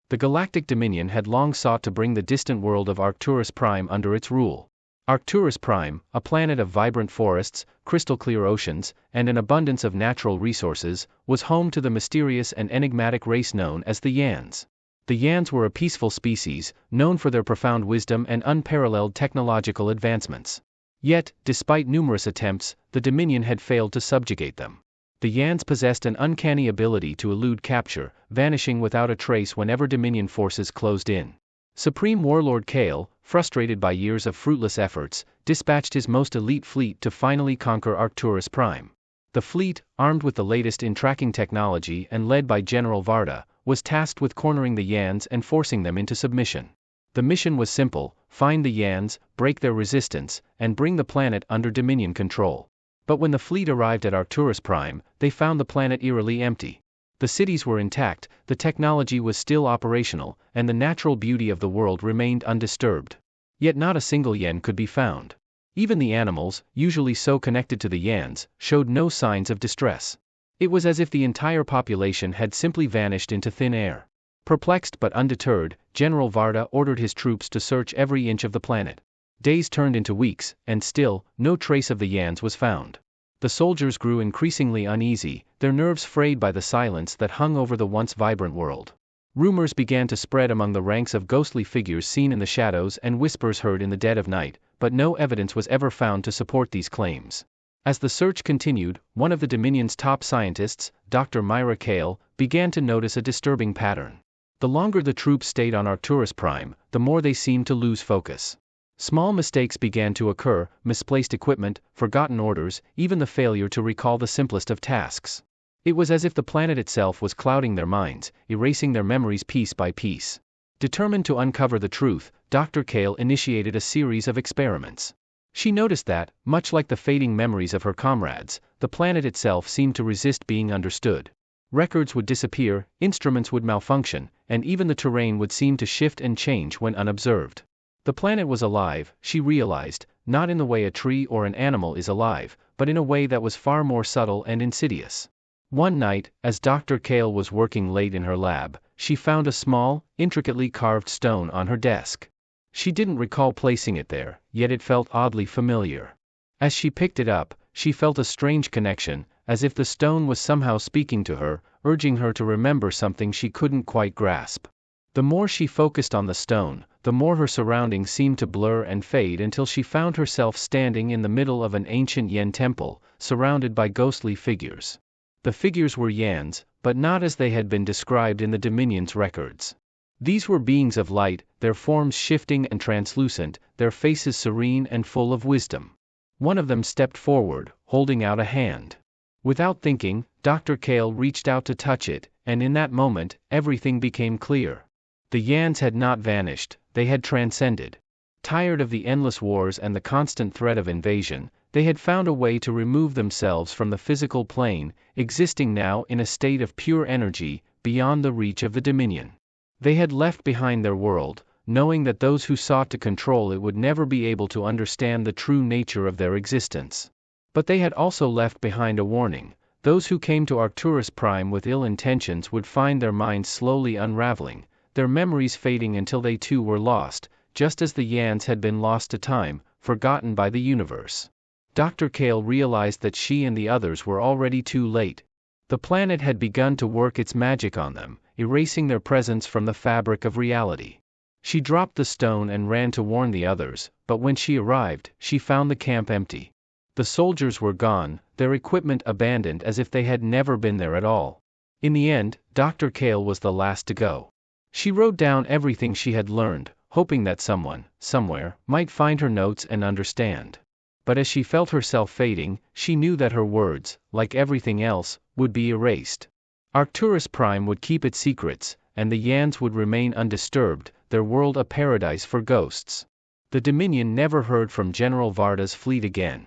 The Galactic Dominion had long sought to bring the distant world of Arcturus Prime under its rule. Arcturus Prime, a planet of vibrant forests, crystal-clear oceans, and an abundance of natural resources, was home to the mysterious and enigmatic race known as the Yans. The Yans were a peaceful species, known for their profound wisdom and unparalleled technological advancements. Yet, despite numerous attempts, the Dominion had failed to subjugate them. The Yans possessed an uncanny ability to elude capture, vanishing without a trace whenever Dominion forces closed in. Supreme Warlord Kale, frustrated by years of fruitless efforts, dispatched his most elite fleet to finally conquer Arcturus Prime. The fleet, armed with the latest in tracking technology and led by General Varda, was tasked with cornering the Yans and forcing them into submission. The mission was simple: find the Yans, break their resistance, and bring the planet under Dominion control. But when the fleet arrived at Arcturus Prime, they found the planet eerily empty. The cities were intact, the technology was still operational, and the natural beauty of the world remained undisturbed. Yet not a single Yan could be found. Even the animals, usually so connected to the Yans, showed no signs of distress. It was as if the entire population had simply vanished into thin air. Perplexed but undeterred, General Varda ordered his troops to search every inch of the planet. Days turned into weeks, and still, no trace of the Yans was found. The soldiers grew increasingly uneasy, their nerves frayed by the silence that hung over the once vibrant world. Rumors began to spread among the ranks of ghostly figures seen in the shadows and whispers heard in the dead of night, but no evidence was ever found to support these claims. As the search continued, one of the Dominion's top scientists, Dr. Myra Kale, began to notice a disturbing pattern. The longer the troops stayed on Arcturus Prime, the more they seemed to lose focus. Small mistakes began to occur: misplaced equipment, forgotten orders, even the failure to recall the simplest of tasks. It was as if the planet itself was clouding their minds, erasing their memories piece by piece. Determined to uncover the truth, Dr. Kale initiated a series of experiments. She noticed that, much like the fading memories of her comrades, the planet itself seemed to resist being understood. Records would disappear, instruments would malfunction, and even the terrain would seem to shift and change when unobserved. The planet was alive, she realized, not in the way a tree or an animal is alive, but in a way that was far more subtle and insidious. One night, as Dr. Kale was working late in her lab, she found a small, intricately carved stone on her desk. She didn't recall placing it there, yet it felt oddly familiar. As she picked it up, she felt a strange connection, as if the stone was somehow speaking to her, urging her to remember something she couldn't quite grasp. The more she focused on the stone, the more her surroundings seemed to blur and fade until she found herself standing in the middle of an ancient Yen temple, surrounded by ghostly figures. The figures were Yans, but not as they had been described in the Dominion's records. These were beings of light, their forms shifting and translucent, their faces serene and full of wisdom. One of them stepped forward, holding out a hand. Without thinking, Dr. Kale reached out to touch it, and in that moment, everything became clear. The Yans had not vanished, they had transcended. Tired of the endless wars and the constant threat of invasion, they had found a way to remove themselves from the physical plane, existing now in a state of pure energy, beyond the reach of the Dominion. They had left behind their world, knowing that those who sought to control it would never be able to understand the true nature of their existence. But they had also left behind a warning: those who came to Arcturus Prime with ill intentions would find their minds slowly unraveling, their memories fading until they too were lost, just as the Yans had been lost to time, forgotten by the universe. Dr. Kale realized that she and the others were already too late. The planet had begun to work its magic on them, erasing their presence from the fabric of reality. She dropped the stone and ran to warn the others, but when she arrived, she found the camp empty. The soldiers were gone, their equipment abandoned as if they had never been there at all. In the end, Dr. Kale was the last to go. She wrote down everything she had learned, hoping that someone, somewhere, might find her notes and understand. But as she felt herself fading, she knew that her words, like everything else, would be erased. Arcturus Prime would keep its secrets, and the Yans would remain undisturbed, their world a paradise for ghosts. The Dominion never heard from General Varda's fleet again.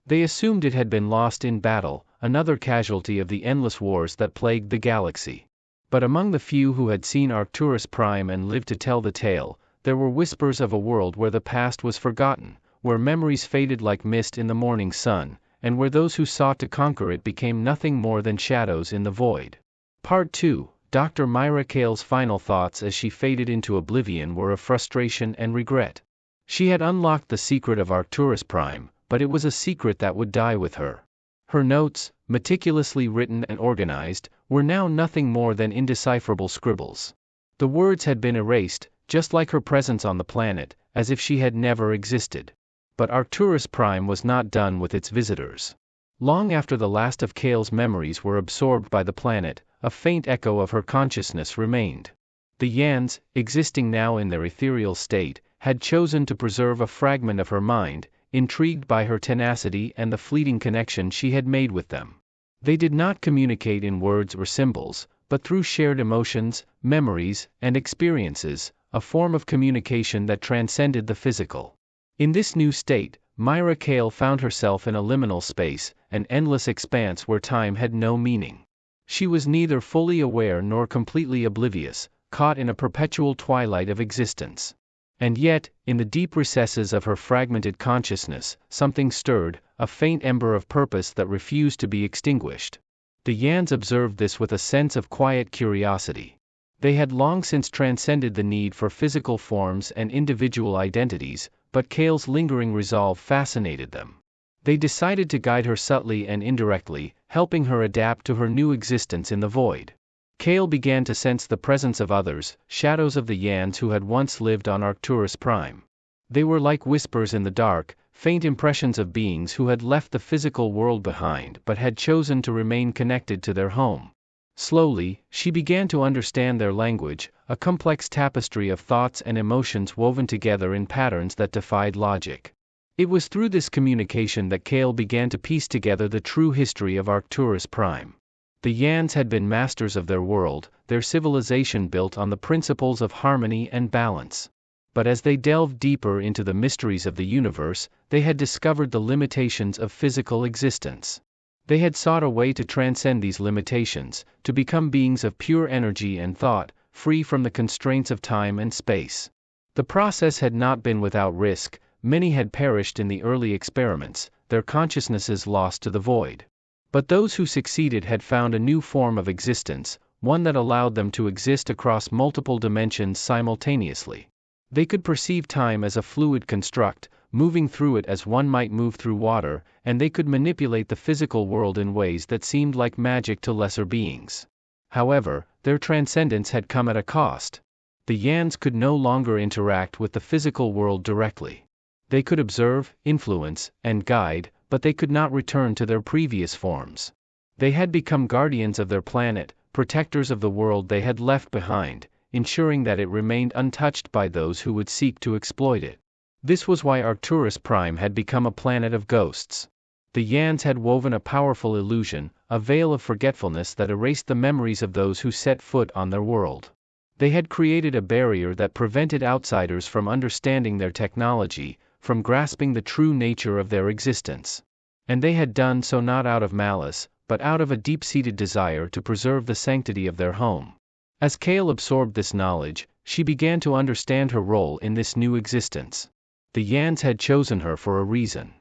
They assumed it had been lost in battle, another casualty of the endless wars that plagued the galaxy. But among the few who had seen Arcturus Prime and lived to tell the tale, there were whispers of a world where the past was forgotten, where memories faded like mist in the morning sun, and where those who sought to conquer it became nothing more than shadows in the void. Part 2. Dr. Myra Kale's final thoughts as she faded into oblivion were of frustration and regret. She had unlocked the secret of Arcturus Prime, but it was a secret that would die with her. Her notes, meticulously written and organized, were now nothing more than indecipherable scribbles. The words had been erased, just like her presence on the planet, as if she had never existed. But Arcturus Prime was not done with its visitors. Long after the last of Kale's memories were absorbed by the planet, a faint echo of her consciousness remained. The Yans, existing now in their ethereal state, had chosen to preserve a fragment of her mind, intrigued by her tenacity and the fleeting connection she had made with them. They did not communicate in words or symbols, but through shared emotions, memories, and experiences, a form of communication that transcended the physical. In this new state, Myra Kale found herself in a liminal space, an endless expanse where time had no meaning. She was neither fully aware nor completely oblivious, caught in a perpetual twilight of existence. And yet, in the deep recesses of her fragmented consciousness, something stirred, a faint ember of purpose that refused to be extinguished. The Yans observed this with a sense of quiet curiosity. They had long since transcended the need for physical forms and individual identities, but Kale's lingering resolve fascinated them. They decided to guide her subtly and indirectly, helping her adapt to her new existence in the void. Kale began to sense the presence of others, shadows of the Yans who had once lived on Arcturus Prime. They were like whispers in the dark, faint impressions of beings who had left the physical world behind but had chosen to remain connected to their home. Slowly, she began to understand their language, a complex tapestry of thoughts and emotions woven together in patterns that defied logic. It was through this communication that Kale began to piece together the true history of Arcturus Prime. The Yans had been masters of their world, their civilization built on the principles of harmony and balance. But as they delved deeper into the mysteries of the universe, they had discovered the limitations of physical existence. They had sought a way to transcend these limitations, to become beings of pure energy and thought, free from the constraints of time and space. The process had not been without risk. Many had perished in the early experiments, their consciousnesses lost to the void. But those who succeeded had found a new form of existence, one that allowed them to exist across multiple dimensions simultaneously. They could perceive time as a fluid construct, moving through it as one might move through water, and they could manipulate the physical world in ways that seemed like magic to lesser beings. However, their transcendence had come at a cost. The Yans could no longer interact with the physical world directly. They could observe, influence, and guide, but they could not return to their previous forms. They had become guardians of their planet, protectors of the world they had left behind, ensuring that it remained untouched by those who would seek to exploit it. This was why Arcturus Prime had become a planet of ghosts. The Yans had woven a powerful illusion, a veil of forgetfulness that erased the memories of those who set foot on their world. They had created a barrier that prevented outsiders from understanding their technology, from grasping the true nature of their existence. And they had done so not out of malice, but out of a deep-seated desire to preserve the sanctity of their home. As Kale absorbed this knowledge, she began to understand her role in this new existence. The Yans had chosen her for a reason.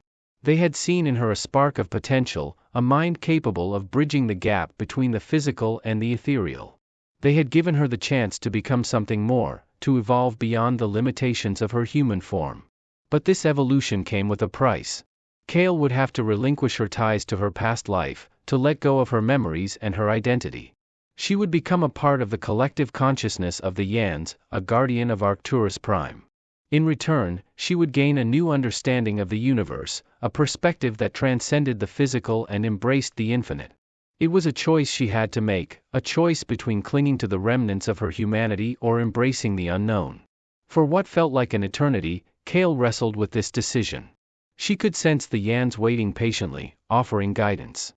They had seen in her a spark of potential, a mind capable of bridging the gap between the physical and the ethereal. They had given her the chance to become something more, to evolve beyond the limitations of her human form. But this evolution came with a price. Kale would have to relinquish her ties to her past life, to let go of her memories and her identity. She would become a part of the collective consciousness of the Yans, a guardian of Arcturus Prime. In return, she would gain a new understanding of the universe, a perspective that transcended the physical and embraced the infinite. It was a choice she had to make, a choice between clinging to the remnants of her humanity or embracing the unknown. For what felt like an eternity, Kale wrestled with this decision. She could sense the Yans waiting patiently, offering guidance.